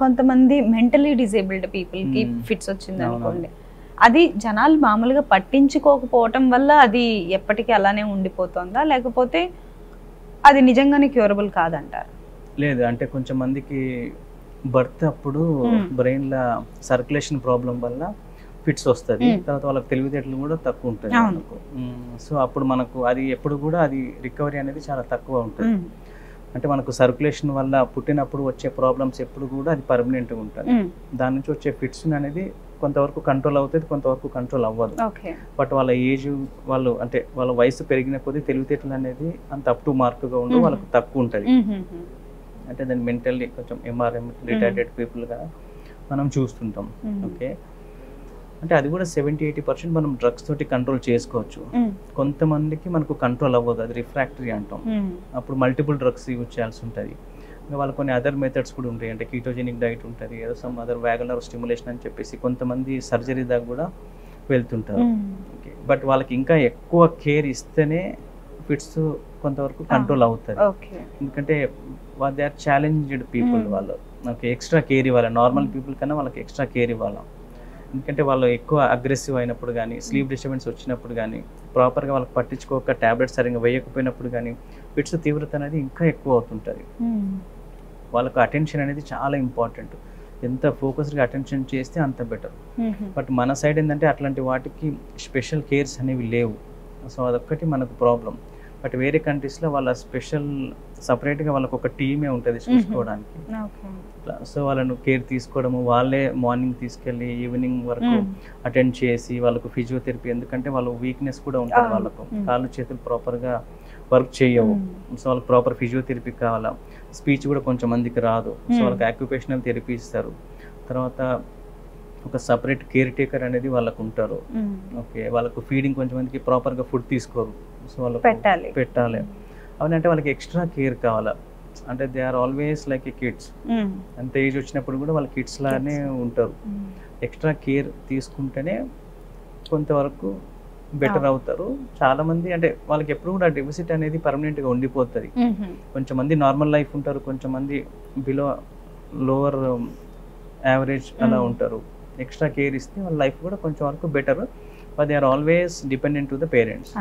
కొంతమంది mentally disabled పీపుల్కి fits వచ్చింది అనుకోండి, అది జనాలు మామూలుగా పట్టించుకోకపోవటం వల్ల అది ఎప్పటికీ అలానే ఉండిపోతుందా, లేకపోతే అది నిజంగానే క్యూరబుల్ కాదంటారు? లేదు, అంటే కొంచెం మందికి బర్త్ అప్పుడు బ్రెయిన్లో సర్క్యులేషన్ ప్రాబ్లం వల్ల ఫిట్స్ వస్తుంది. తర్వాత వాళ్ళకి తెలివితేటలు కూడా తక్కువ ఉంటుంది. సో అప్పుడు మనకు అది ఎప్పుడు కూడా అది రికవరీ అనేది చాలా తక్కువ ఉంటుంది. అంటే మనకు సర్క్యులేషన్ వల్ల పుట్టినప్పుడు వచ్చే ప్రాబ్లమ్స్ ఎప్పుడు కూడా అది పర్మనెంట్గా ఉంటుంది. దాని నుంచి వచ్చే ఫిట్స్ అనేది కొంతవరకు కంట్రోల్ అవుతుంది, కొంతవరకు కంట్రోల్ అవ్వదు. బట్ వాళ్ళ ఏజ్, వాళ్ళు అంటే వాళ్ళ వయసు పెరిగిన కొద్దీ తెలివితేటలు అనేది అంత అప్ టు మార్క్గా ఉండి వాళ్ళకు తక్కువ ఉంటుంది. అంటే దాన్ని మెంటల్లీ కొంచెం ఎంఆర్ఎం రిటార్డెడ్ పీపుల్గా మనం చూస్తుంటాం. ఓకే, అంటే అది కూడా 70-80% మనం డ్రగ్స్ తోటి కంట్రోల్ చేసుకోవచ్చు. కొంతమందికి మనకు కంట్రోల్ అవ్వదు, అది రిఫ్రాక్టరీ అంటాం. అప్పుడు మల్టిపుల్ డ్రగ్స్ యూజ్ చేయాల్సి ఉంటుంది. ఇంకా వాళ్ళు కొన్ని అదర్ మెథడ్స్ కూడా ఉంటాయి, అంటే కీటోజెనిక్ డైట్ ఉంటుంది, ఏదో సమ్ అదర్ వ్యాగనర్ స్టిమ్యులేషన్ అని చెప్పేసి కొంతమంది సర్జరీ దాకా కూడా వెళ్తుంటారు. ఓకే, బట్ వాళ్ళకి ఇంకా ఎక్కువ కేర్ ఇస్తేనే ఫిట్స్ కొంతవరకు కంట్రోల్ అవుతుంది. ఎందుకంటే దే ఆర్ ఛాలెంజ్డ్ పీపుల్, వాళ్ళు ఓకే ఎక్స్ట్రా కేర్ ఇవ్వాలి. నార్మల్ పీపుల్ కన్నా వాళ్ళకి ఎక్స్ట్రా కేర్ ఇవ్వాలి. ఎందుకంటే వాళ్ళు ఎక్కువ అగ్రెసివ్ అయినప్పుడు కానీ, స్లీప్ డిస్టర్బెన్స్ వచ్చినప్పుడు కానీ, ప్రాపర్గా వాళ్ళకి పట్టించుకోక ట్యాబ్లెట్స్ సరిగ్గా వేయకపోయినప్పుడు కానీ ఫిట్స్ తీవ్రత అనేది ఇంకా ఎక్కువ అవుతుంటుంది. వాళ్ళకు అటెన్షన్ అనేది చాలా ఇంపార్టెంట్. ఎంత ఫోకస్డ్గా అటెన్షన్ చేస్తే అంత బెటర్. బట్ మన సైడ్ ఏంటంటే అట్లాంటి వాటికి స్పెషల్ కేర్స్ అనేవి లేవు. సో అదొక్కటి మనకు ప్రాబ్లం. బట్ వేరే కంట్రీస్లో వాళ్ళ స్పెషల్ సపరేట్గా వాళ్ళకు ఒక టీమే ఉంటుంది చూసుకోవడానికి. సో వాళ్ళను కేర్ తీసుకోవడము, వాళ్ళే మార్నింగ్ తీసుకెళ్ళి ఈవినింగ్ వరకు అటెండ్ చేసి వాళ్ళకు ఫిజియోథెరపీ, ఎందుకంటే వాళ్ళ వీక్నెస్ కూడా ఉంటుంది, వాళ్ళకు కాళ్ళు చేతులు ప్రాపర్గా వర్క్ చేయవు. సో వాళ్ళకి ప్రాపర్ ఫిజియోథెరపీ కావాలా. స్పీచ్ కూడా కొంచెం మందికి రాదు, సో వాళ్ళకి ఆక్యుపేషనల్ థెరపీ ఇస్తారు. తర్వాత ఒక సపరేట్ కేర్ టేకర్ అనేది వాళ్ళకు ఉంటారు. ఓకే, వాళ్ళకు ఫీడింగ్ కొంచెం మందికి ప్రాపర్గా ఫుడ్ తీసుకోరు, సో వాళ్ళకు పెట్టాలి. అవునంటే వాళ్ళకి ఎక్స్ట్రా కేర్ కావాలా. అంటే they are always like a kids. అంత ఏజ్ వచ్చినప్పుడు కూడా వాళ్ళ కిడ్స్ లానే ఉంటారు. ఎక్స్ట్రా కేర్ తీసుకుంటేనే కొంతవరకు బెటర్ అవుతారు. చాలా మంది అంటే వాళ్ళకి ఎప్పుడు కూడా డెఫిసిట్ అనేది పర్మనెంట్గా ఉండిపోతుంది. కొంచెం మంది నార్మల్ లైఫ్ ఉంటారు, కొంచెం మంది బిలో లోవర్ యావరేజ్ అలా ఉంటారు. ఎక్స్ట్రా కేర్ ఇస్తే వాళ్ళ లైఫ్ కూడా కొంచెం వరకు better. But they are always dependent to the parents.